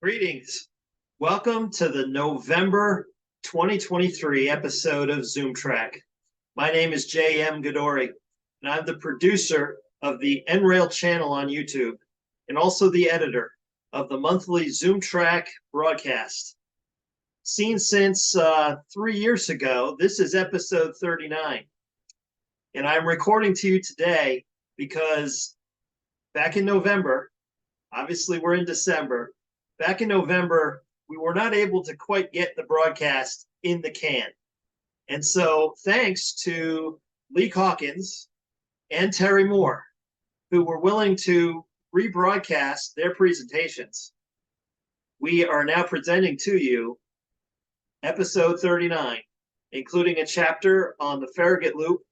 Greetings. Welcome to the November 2023 episode of ZoomTRAK. My name is J.M. Gadoury, and I'm the producer of the NRail channel on YouTube, and also the editor of the monthly ZoomTRAK broadcast. Seen since 3 years ago, this is episode 39. And I'm recording to you today because back in November, obviously we're in December, back in November, we were not able to quite get the broadcast in the can. And so thanks to Lee Calkins and Terry Moore, who were willing to rebroadcast their presentations, we are now presenting to you episode 39, including a chapter on the Farragut loop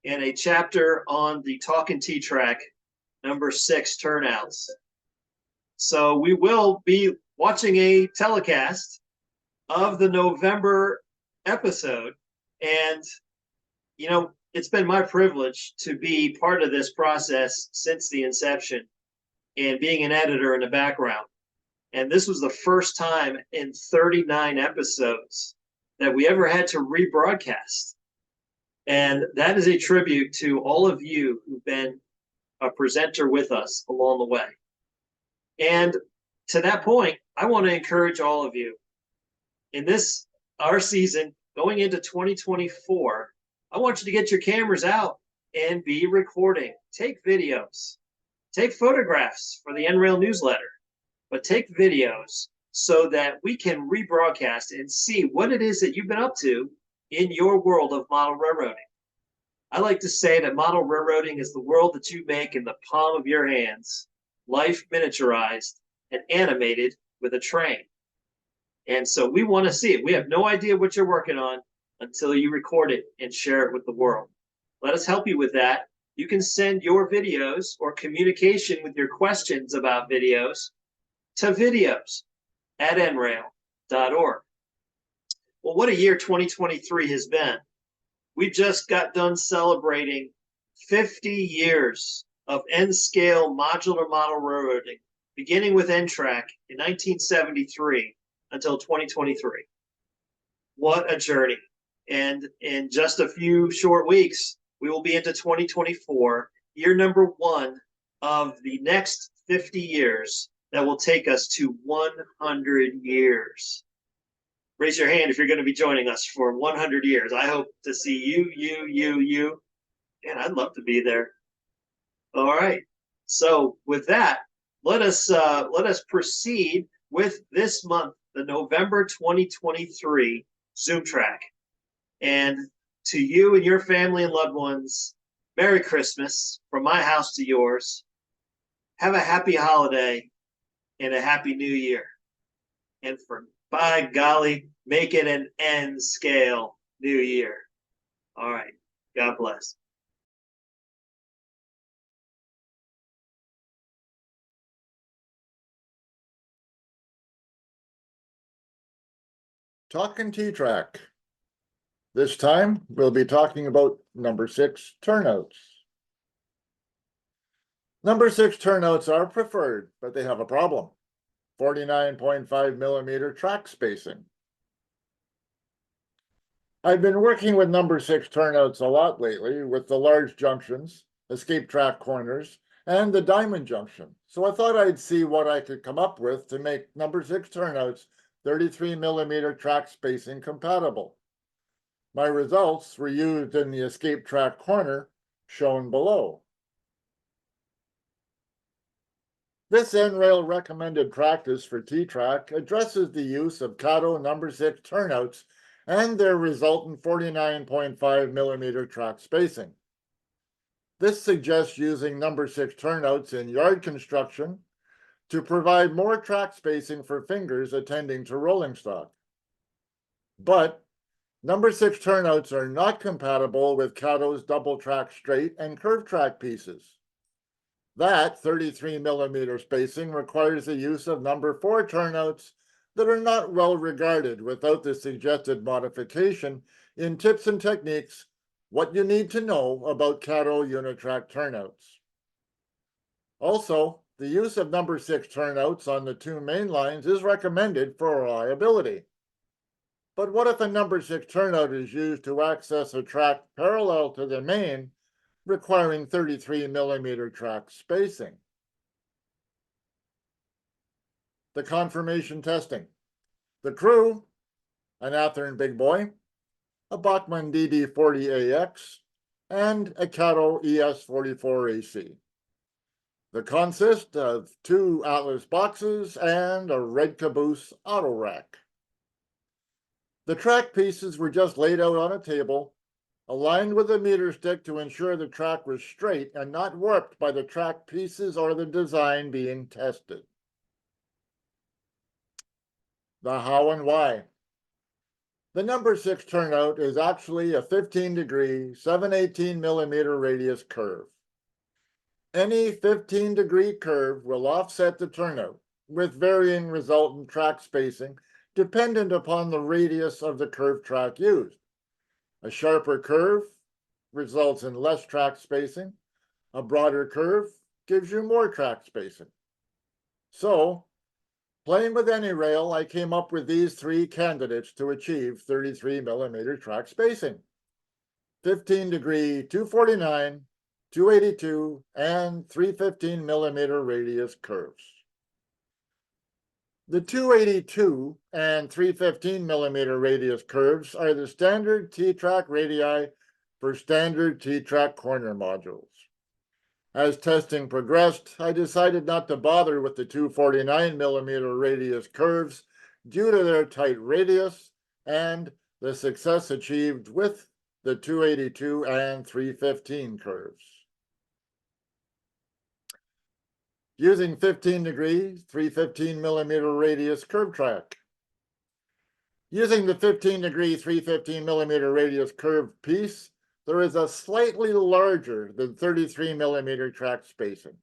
and a chapter on the Talkin T-TRAK number 6 turnouts. So we will be watching a telecast of the November episode. And, you know, it's been my privilege to be part of this process since the inception and being an editor in the background. And this was the first time in 39 episodes that we ever had to rebroadcast. And that is a tribute to all of you who've been a presenter with us along the way. And to that point, I want to encourage all of you in this, our season, going into 2024, I want you to get your cameras out and be recording. Take videos, take photographs for the NRail newsletter, but take videos so that we can rebroadcast and see what it is that you've been up to in your world of model railroading. I like to say that model railroading is the world that you make in the palm of your hands, life miniaturized and animated with a train. And so we want to see it. We have no idea what you're working on until you record it and share it with the world. Let us help you with that. You can send your videos or communication with your questions about videos to videos@nrail.org. Well, what a year 2023 has been. We just got done celebrating 50 years of N-scale modular model railroading, beginning with N-TRaK in 1973 until 2023. What a journey. And in just a few short weeks, we will be into 2024, year number 1 of the next 50 years that will take us to 100 years. Raise your hand if you're going to be joining us for 100 years. I hope to see you. And I'd love to be there. All right. So with that, let us proceed with this month, the November 2023 ZoomTRAK. And to you and your family and loved ones, Merry Christmas from my house to yours. Have a happy holiday and a happy new year. And for by golly, make it an N-scale new year. All right. God bless. Talkin T-TRAK. This time, we'll be talking about number 6 turnouts. Number 6 turnouts are preferred, but they have a problem. 49.5 millimeter track spacing. I've been working with number 6 turnouts a lot lately with the large junctions, escape track corners, and the diamond junction. So I thought I'd see what I could come up with to make number 6 turnouts 33 millimeter track spacing compatible. My results were used in the escape track corner shown below. This NRail recommended practice for T-TRAK addresses the use of Cato number 6 turnouts and their resultant 49.5 millimeter track spacing. This suggests using number 6 turnouts in yard construction to provide more track spacing for fingers attending to rolling stock. But number 6 turnouts are not compatible with Cato's double track straight and curved track pieces. That 33 millimeter spacing requires the use of number 4 turnouts that are not well regarded without the suggested modification in tips and techniques, what you need to know about Cato unitrack turnouts. Also, the use of number 6 turnouts on the two main lines is recommended for reliability. But what if a number 6 turnout is used to access a track parallel to the main, requiring 33 millimeter track spacing? The confirmation testing. The crew, an Athearn Big Boy, a Bachmann DD40AX, and a Caddo ES44AC. The consist of 2 Atlas boxes and a red caboose auto rack. The track pieces were just laid out on a table, aligned with a meter stick to ensure the track was straight and not warped by the track pieces or the design being tested. The how and why. The number 6 turnout is actually a 15-degree, 7/18 millimeter radius curve. Any 15-degree curve will offset the turnout, with varying resultant track spacing dependent upon the radius of the curved track used. A sharper curve results in less track spacing. A broader curve gives you more track spacing. So, playing with NRail, I came up with these 3 candidates to achieve 33 millimeter track spacing: 15-degree 249, 282, and 315 millimeter radius curves. The 282 and 315 millimeter radius curves are the standard T-TRAK radii for standard T-TRAK corner modules. As testing progressed, I decided not to bother with the 249 millimeter radius curves due to their tight radius and the success achieved with the 282 and 315 curves. Using 15-degree, 315 millimeter radius curve track. Using the 15-degree, 315 millimeter radius curve piece, there is a slightly larger than 33 millimeter track spacing.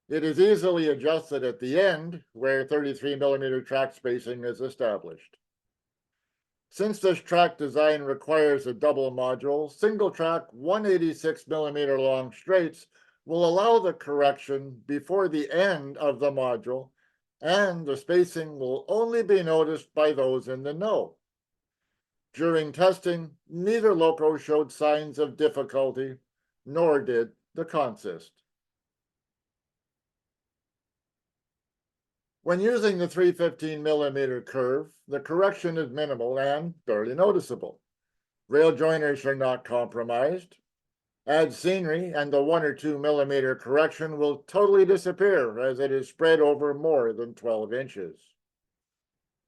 It is easily adjusted at the end where 33 millimeter track spacing is established. Since this track design requires a double module, single track 186 millimeter long straights will allow the correction before the end of the module, and the spacing will only be noticed by those in the know. During testing, neither loco showed signs of difficulty, nor did the consist. When using the 315 millimeter curve, the correction is minimal and barely noticeable. Rail joiners are not compromised. Add scenery and the 1 or 2 millimeter correction will totally disappear as it is spread over more than 12 inches.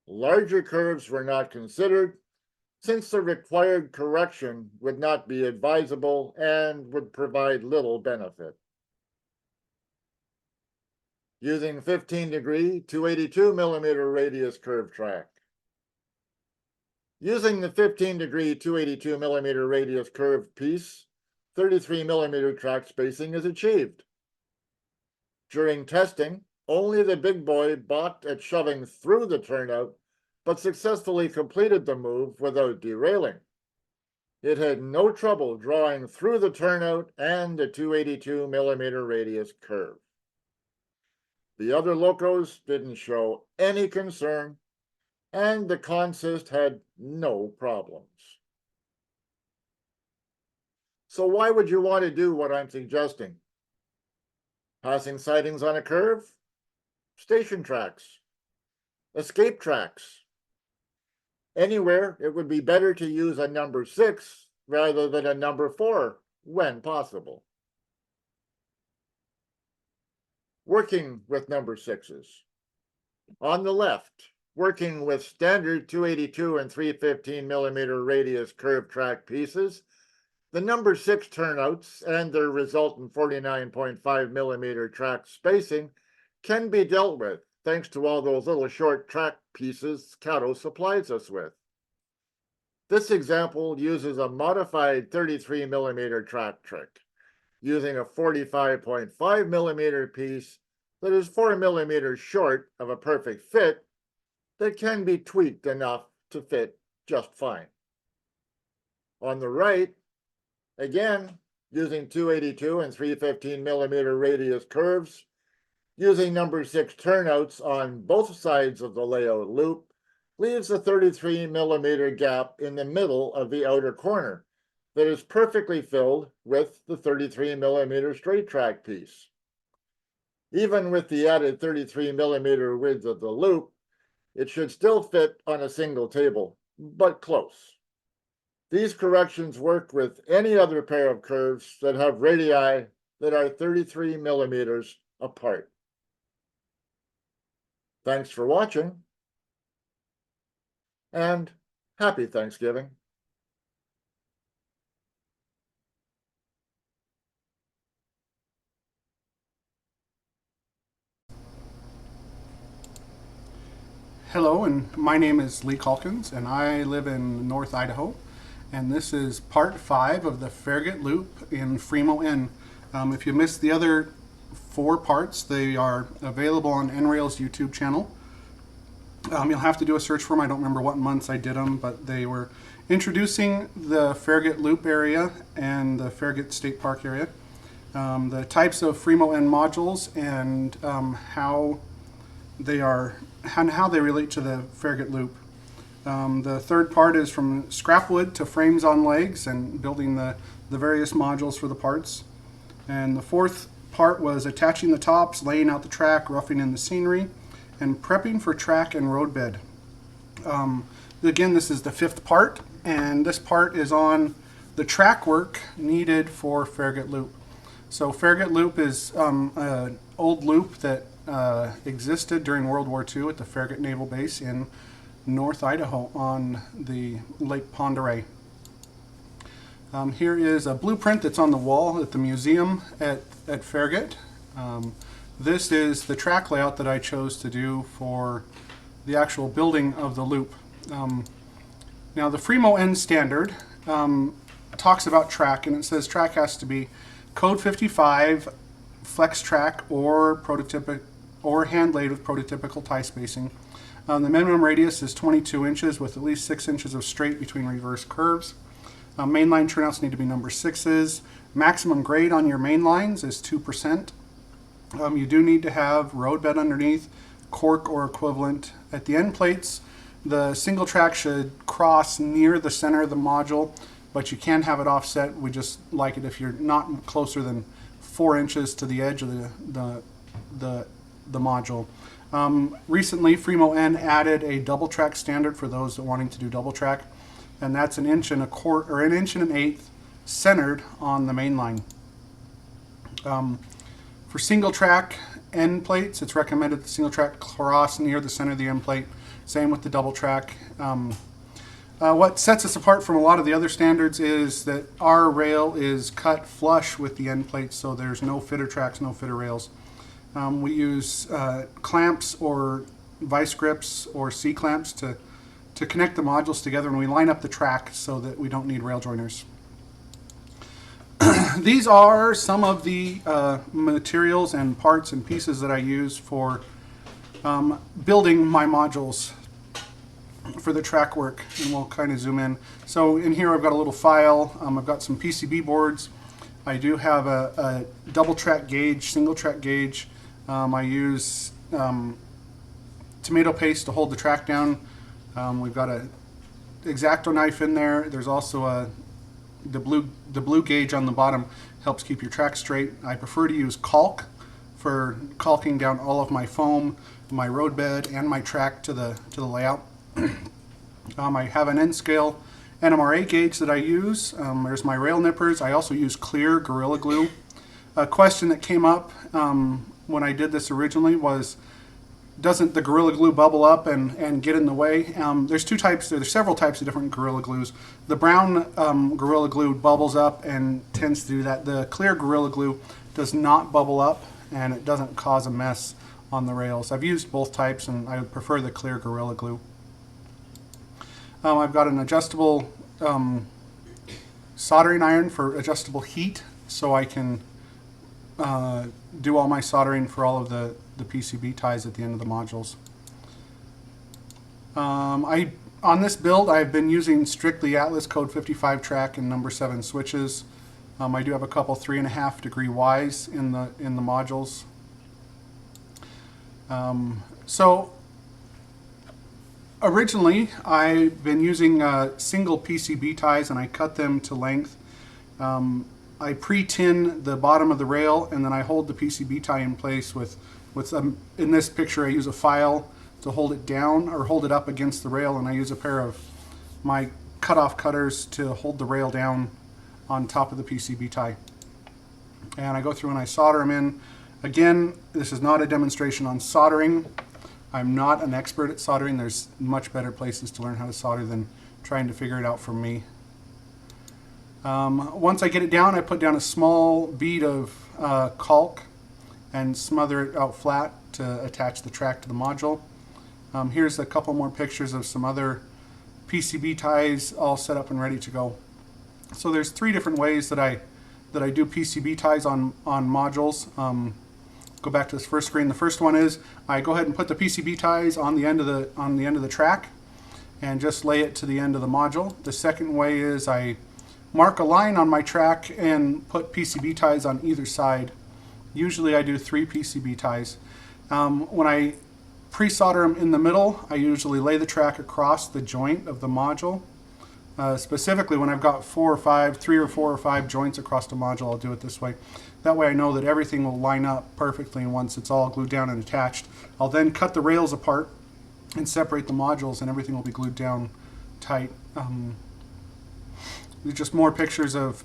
Larger curves were not considered since the required correction would not be advisable and would provide little benefit. Using 15-degree 282 millimeter radius curve track. Using the 15-degree 282 millimeter radius curve piece, 33 millimeter track spacing is achieved. During testing, only the big boy balked at shoving through the turnout, but successfully completed the move without derailing. It had no trouble drawing through the turnout and the 282 millimeter radius curve. The other locos didn't show any concern, and the consist had no problems. So why would you want to do what I'm suggesting? Passing sidings on a curve? Station tracks. Escape tracks. Anywhere, it would be better to use a number 6 rather than a number 4 when possible. Working with number 6s. On the left, working with standard 282 and 315 millimeter radius curve track pieces, the number 6 turnouts and their resultant 49.5 millimeter track spacing can be dealt with thanks to all those little short track pieces Caddo supplies us with. This example uses a modified 33 millimeter track trick, using a 45.5 millimeter piece that is 4 millimeters short of a perfect fit that can be tweaked enough to fit just fine. On the right, again, using 282 and 315 millimeter radius curves, Using number 6 turnouts on both sides of the layout loop leaves a 33 millimeter gap in the middle of the outer corner that is perfectly filled with the 33 millimeter straight track piece. Even with the added 33 millimeter width of the loop, it should still fit on a single table, but close. These corrections work with any other pair of curves that have radii that are 33 millimeters apart. Thanks for watching, and happy Thanksgiving. Hello, and my name is Lee Calkins, and I live in North Idaho. And this is part 5 of the Farragut Loop in Fremo N. If you missed the other 4 parts, they are available on NRail's YouTube channel. You'll have to do a search for them. I don't remember what months I did them, but they were introducing the Farragut Loop area and the Farragut State Park area, the types of Fremo N modules, and how they relate to the Farragut Loop. The third part is from scrap wood to frames on legs and building the various modules for the parts. And the fourth part was attaching the tops, laying out the track, roughing in the scenery, and prepping for track and roadbed. Again, this is the 5th part, and this part is on the track work needed for Farragut Loop. So Farragut Loop is an old loop that existed during World War II at the Farragut Naval Base in North Idaho on the Lake Pend Oreille. Here is a blueprint that's on the wall at the museum at Farragut. This is the track layout that I chose to do for the actual building of the loop. Now the Fremo N standard talks about track, and it says track has to be code 55 flex track or prototypic or hand laid with prototypical tie spacing. The minimum radius is 22 inches with at least 6 inches of straight between reverse curves. Mainline turnouts need to be number 6s. Maximum grade on your main lines is 2%. You do need to have roadbed underneath, cork or equivalent. At the end plates, the single track should cross near the center of the module, but you can have it offset. We just like it if you're not closer than 4 inches to the edge of the module. Recently, Fremo N added a double track standard for those that are wanting to do double track, and that's 1 inch and a quarter or 1 inch and 1/8 centered on the main line. For single track end plates, it's recommended the single track cross near the center of the end plate. Same with the double track. What sets us apart from a lot of the other standards is that our rail is cut flush with the end plates, so there's no fitter tracks, no fitter rails. We use clamps or vice grips or C-clamps to connect the modules together, and we line up the track so that we don't need rail joiners. These are some of the materials and parts and pieces that I use for building my modules for the track work, and we'll kind of zoom in. So in here I've got a little file. I've got some PCB boards. I do have a double track gauge, single track gauge. I use tomato paste to hold the track down. We've got a X-Acto knife in there. There's also the blue gauge on the bottom helps keep your track straight. I prefer to use caulk for caulking down all of my foam, my roadbed, and my track to the layout. I have an N-scale NMRA gauge that I use. There's my rail nippers. I also use clear Gorilla Glue. A question that came up when I did this originally was, doesn't the Gorilla Glue bubble up and get in the way? There's several types of different Gorilla Glues. The brown Gorilla Glue bubbles up and tends to do that. The clear Gorilla Glue does not bubble up, and it doesn't cause a mess on the rails. I've used both types, and I would prefer the clear Gorilla Glue. I've got an adjustable soldering iron for adjustable heat, so I can do all my soldering for all of the PCB ties at the end of the modules. On this build, I've been using strictly Atlas code 55 track and number 7 switches. I do have a couple 3.5 degree Ys in the modules. So originally I've been using single PCB ties, and I cut them to length. I pre-tin the bottom of the rail, and then I hold the PCB tie in place with in this picture I use a file to hold it down or hold it up against the rail, and I use a pair of my cutoff cutters to hold the rail down on top of the PCB tie. And I go through and I solder them in. Again, this is not a demonstration on soldering. I'm not an expert at soldering. There's much better places to learn how to solder than trying to figure it out for me. Once I get it down, I put down a small bead of caulk and smother it out flat to attach the track to the module. Here's a couple more pictures of some other PCB ties all set up and ready to go. So there's 3 different ways that I do PCB ties on modules. Go back to this first screen. The first one is I go ahead and put the PCB ties on the end of the track and just lay it to the end of the module. The second way is I mark a line on my track and put PCB ties on either side. Usually I do 3 PCB ties. When I pre-solder them in the middle, I usually lay the track across the joint of the module. Specifically when I've got 3 or 4 or 5 joints across the module, I'll do it this way. That way I know that everything will line up perfectly, and once it's all glued down and attached, I'll then cut the rails apart and separate the modules, and everything will be glued down tight. There's just more pictures of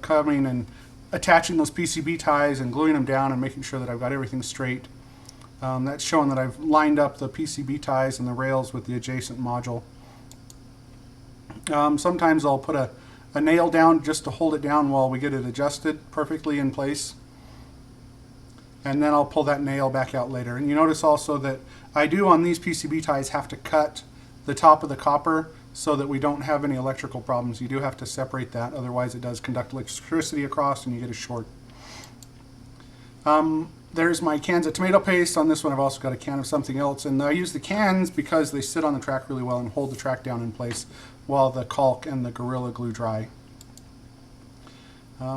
coming and attaching those PCB ties and gluing them down and making sure that I've got everything straight. That's showing that I've lined up the PCB ties and the rails with the adjacent module. Sometimes I'll put a nail down just to hold it down while we get it adjusted perfectly in place. And then I'll pull that nail back out later. And you notice also that I do on these PCB ties have to cut the top of the copper so that we don't have any electrical problems. You do have to separate that, otherwise it does conduct electricity across and you get a short. There's my cans of tomato paste. On this one I've also got a can of something else, and I use the cans because they sit on the track really well and hold the track down in place while the caulk and the Gorilla Glue dry.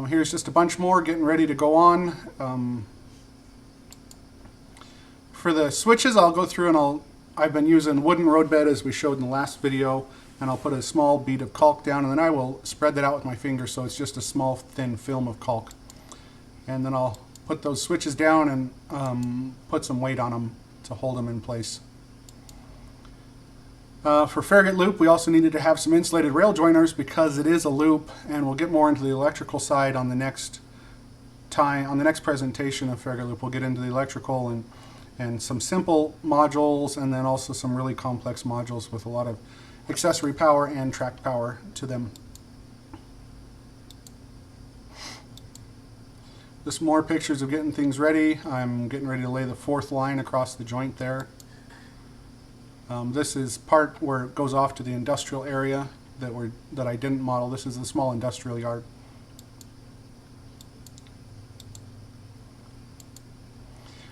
Here's just a bunch more getting ready to go on. For the switches, I'll go through and I've been using wooden roadbed as we showed in the last video, and I'll put a small bead of caulk down, and then I will spread that out with my finger so it's just a small thin film of caulk. And then I'll put those switches down and put some weight on them to hold them in place. For Farragut loop, we also needed to have some insulated rail joiners because it is a loop, and we'll get more into the electrical side on the next presentation of Farragut loop. We'll get into the electrical and some simple modules, and then also some really complex modules with a lot of accessory power and track power to them. Just more pictures of getting things ready. I'm getting ready to lay the 4th line across the joint there. This is part where it goes off to the industrial area that I didn't model. This is the small industrial yard.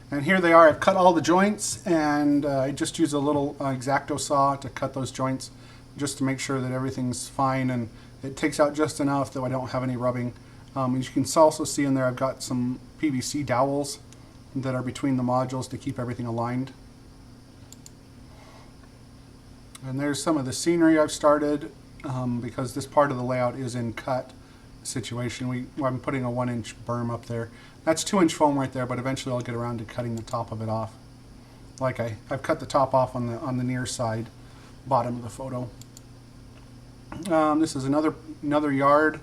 And here they are. I've cut all the joints, and I just use a little X-Acto saw to cut those joints just to make sure that everything's fine, and it takes out just enough that I don't have any rubbing. As you can also see in there, I've got some PVC dowels that are between the modules to keep everything aligned. And there's some of the scenery I've started because this part of the layout is in cut situation. I'm putting a 1-inch berm up there. That's 2-inch foam right there, but eventually I'll get around to cutting the top of it off. Like I've cut the top off on the near side, bottom of the photo. This is another yard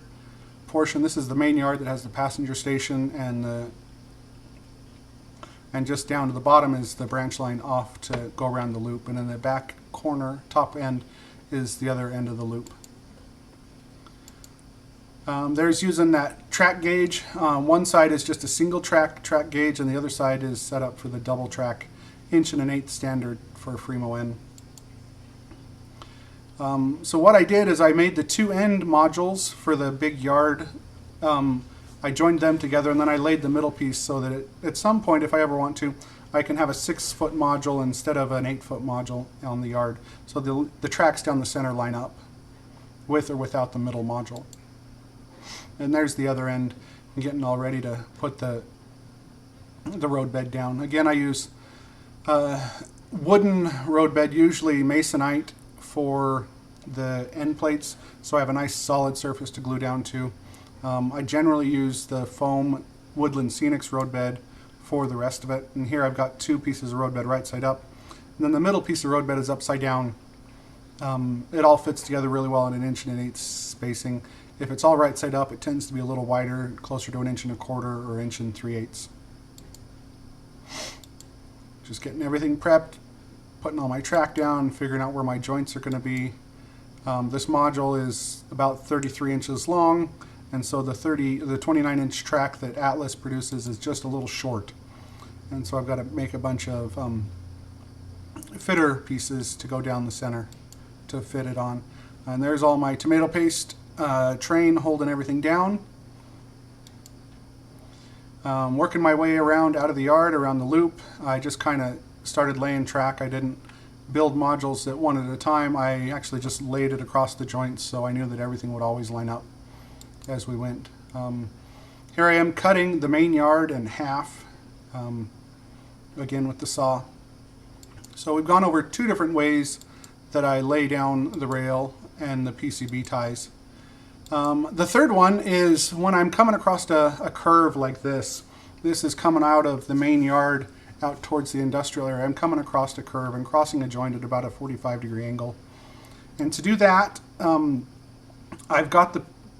portion. This is the main yard that has the passenger station, and just down to the bottom is the branch line off to go around the loop, and in the back corner, top end, is the other end of the loop. There's using that track gauge. One side is just a single track gauge, and the other side is set up for the double track 1 1/8" standard for Fremo N. So what I did is I made the 2 end modules for the big yard. I joined them together, and then I laid the middle piece so that at some point, if I ever want to, I can have a 6-foot module instead of an 8-foot module on the yard. So the tracks down the center line up with or without the middle module. And there's the other end. I'm getting all ready to put the road bed down. Again, I use wooden roadbed, usually masonite for the end plates, so I have a nice solid surface to glue down to. I generally use the foam Woodland Scenics roadbed for the rest of it. And here I've got two pieces of roadbed right side up. And then the middle piece of roadbed is upside down. It all fits together really well in 1 1/8 spacing. If it's all right side up, it tends to be a little wider, closer to 1 1/4 or 1 3/8. Just getting everything prepped, putting all my track down, figuring out where my joints are going to be. This module is about 33 inches long, and so the 29-inch track that Atlas produces is just a little short. And so I've got to make a bunch of fitter pieces to go down the center to fit it on. And there's all my tomato paste train holding everything down. Working my way around out of the yard, around the loop. I just kind of started laying track. I didn't build modules at one at a time. I actually just laid it across the joints, so I knew that everything would always line up as we went. Here I am cutting the main yard in half, again with the saw. So we've gone over 2 different ways that I lay down the rail and the PCB ties. The third one is when I'm coming across a curve like this. This is coming out of the main yard out towards the industrial area. I'm coming across a curve and crossing a joint at about a 45-degree angle. And to do that, I've got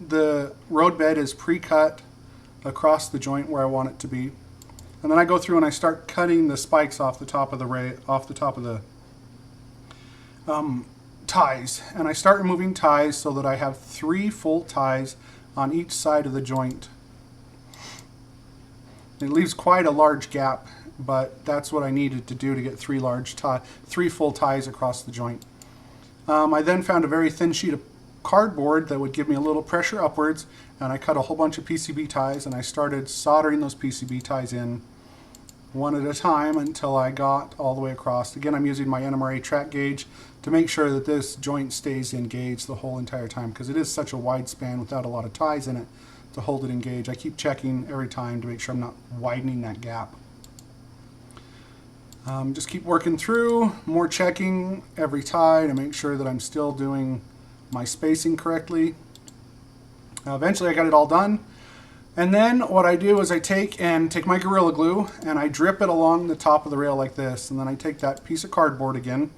the roadbed is pre-cut across the joint where I want it to be. And then I go through and I start cutting the spikes off the top of the ties. And I start removing ties so that I have 3 full ties on each side of the joint. It leaves quite a large gap, but that's what I needed to do to get 3 full ties across the joint. I then found a very thin sheet of cardboard that would give me a little pressure upwards, and I cut a whole bunch of PCB ties and I started soldering those PCB ties in one at a time until I got all the way across. Again, I'm using my NRail track gauge to make sure that this joint stays engaged the whole entire time, because it is such a wide span without a lot of ties in it to hold it engaged. I keep checking every time to make sure I'm not widening that gap. Just keep working through, more checking every tie to make sure that I'm still doing my spacing correctly. Eventually I got it all done. And then what I do is I take my Gorilla Glue and I drip it along the top of the rail like this. And then I take that piece of cardboard again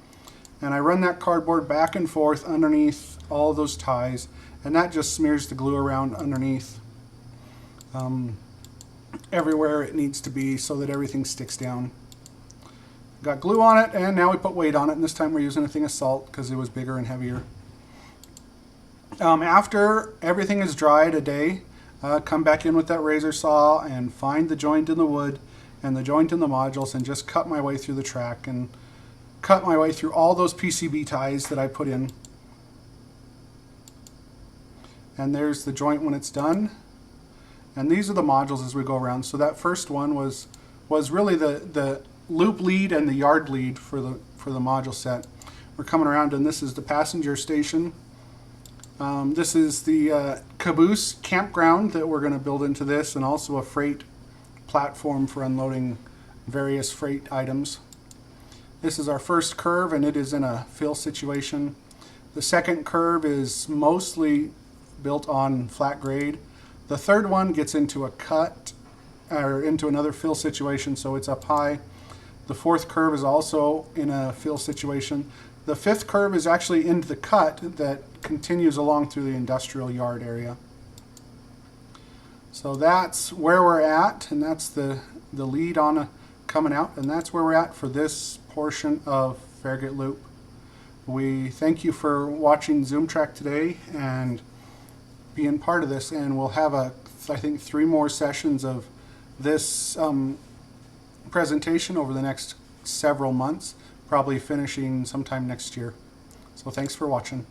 and I run that cardboard back and forth underneath all of those ties. And that just smears the glue around underneath everywhere it needs to be so that everything sticks down. Got glue on it, and now we put weight on it, and this time we're using a thing of salt because it was bigger and heavier. After everything is dried a day, come back in with that razor saw and find the joint in the wood and the joint in the modules and just cut my way through the track and cut my way through all those PCB ties that I put in. And there's the joint when it's done. And these are the modules as we go around. So that first one was really the loop lead and the yard lead for the module set. We're coming around, and this is the passenger station. This is the caboose campground that we're going to build into this, and also a freight platform for unloading various freight items. This is our first curve, and it is in a fill situation. The second curve is mostly built on flat grade. The third one gets into a cut, or into another fill situation, so it's up high. The fourth curve is also in a fill situation. The fifth curve is actually into the cut that continues along through the industrial yard area. So that's where we're at, and that's the lead on coming out, and that's where we're at for this portion of Farragut Loop. We thank you for watching ZoomTRAK today and being part of this, and we'll have I think 3 more sessions of this presentation over the next several months, probably finishing sometime next year. So thanks for watching.